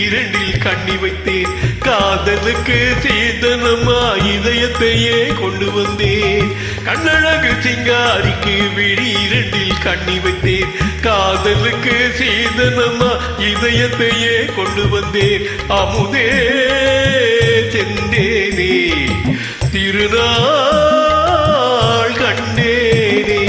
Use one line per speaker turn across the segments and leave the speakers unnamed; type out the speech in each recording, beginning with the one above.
இரண்டில் கண்ணி வைத்தேன் காதலுக்கு சீதனமா இதயத்தையே கொண்டு வந்தேன் கண்ணழகு சிங்காரிக்கு விழி இரண்டில் கண்ணி வைத்தேன் காதலுக்கு சீதனமா இதயத்தையே கொண்டு வந்தேன் அமுதே செந்தேனே திருநாள் கண்டேனே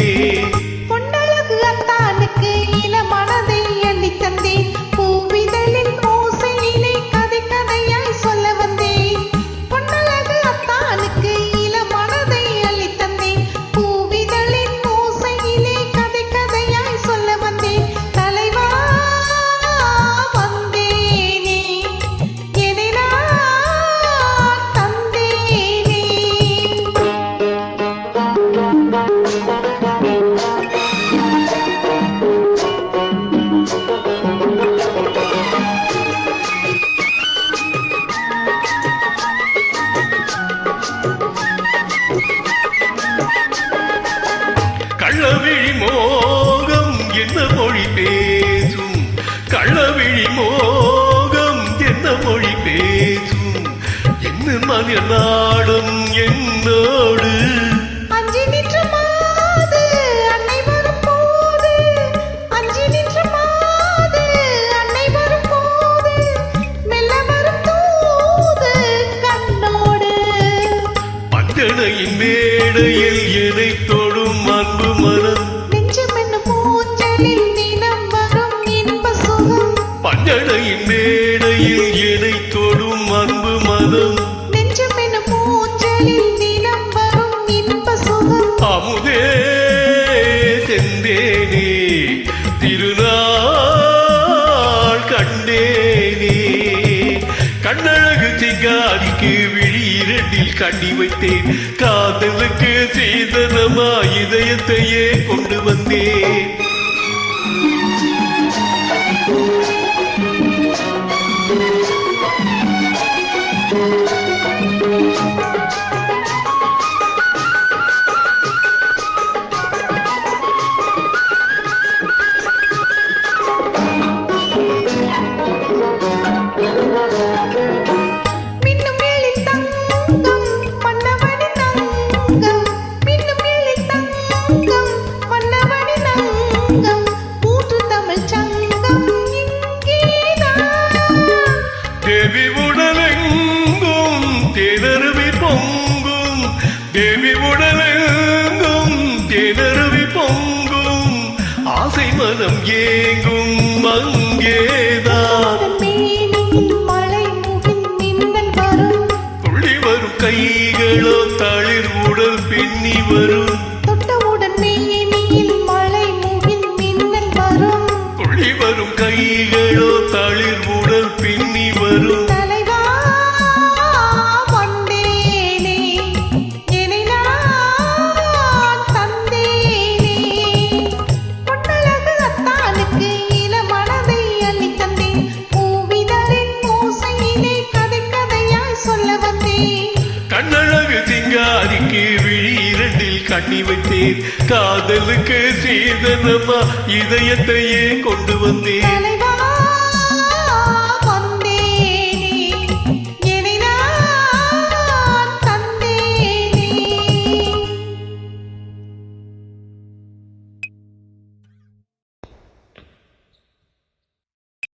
பொன்னழகு அத்தானுக்கு இள மனதை அள்ளி தந்தேன் பூவிதழின் ஓசையிலே கதை கதையாய் சொல்ல வந்தேன் பொன்னழகு அத்தானுக்கு இள மனதை அள்ளி தந்தேன் பூவிதழின் ஓசையிலே கதை கதையாய் சொல்ல வந்தேன் தலைவா வந்தேனே என்னை நான் தந்தேனே
கள்ளவிழி மோகம் என்ன மொழி பேசும் கள்ளவிழி மோகம் என்ன மொழி பேசும் என்ன மனித நாடும் என்னோடு
அஞ்சி நின்ற மாது அன்னை வரும்போது அஞ்சி நின்ற மாது அன்னை வரும்போது மெல்ல வரும் தூது கண்ணோடு
பஞ்சனையின் மேடையில் என்னை தொடும் அன்பு மனம்
நெஞ்சம் என்னும் ஊஞ்சலில் தினம் வரும் இன்ப சுகம்
பஞ்சனையின் மேடையில் என்னை தொடும் அன்பு மனம்
நெஞ்சம் என்னும் ஊஞ்சலில் தினம் வரும் இன்ப சுகம்
அமுதே செந்தேனே திருநாள் கண்டேனே கண்ணழகு சிங்காரிக்கு விழி இரண்டில் கண்ணி வைத்தேன் காதலுக்கு சீதனமா இதயத்தையே கொண்டு வந்தேன்
மின்னும் மேலில் தங்கம் மன்னவனி தங்கம் மின்னும் மேலில் தங்கம் மன்னவனி தங்கம் ஊற்று தமிழ் சங்கம் இங்கேதான்
தேவி உடலெங்கும் தேனருவி பொங்கும் தேவி உடலெங்கும் தேனருவி பொங்கும் ஆசை மனம் ஏங்கும் அங்கேதான்
மேனியில் மழை முகில் மின்னல் வரும்
துள்ளி வரும் கைகளோ தளிர் உடல் பின்னி வரும்
தொட்டவுடன் மேனியில் மழை முகில் மின்னல் வரும்
துள்ளி வரும் கைகளோ தளிர் உடல் பின்னி வரும்
தலைவா வந்தேனே என்னை நான் தந்தேனே பொன்னழகு அத்தானுக்கு இள மனதை அள்ளி தந்தேன் பூவிதழின் ஓசையிலே கதை கதையாய் சொல்ல வந்தேன்
கண்ணழகு சிங்காரிக்கு விழி இரண்டில் கண்ணி வைத்தேன் காதலுக்கு சீதனமா இதயத்தையே கொண்டு வந்தேன்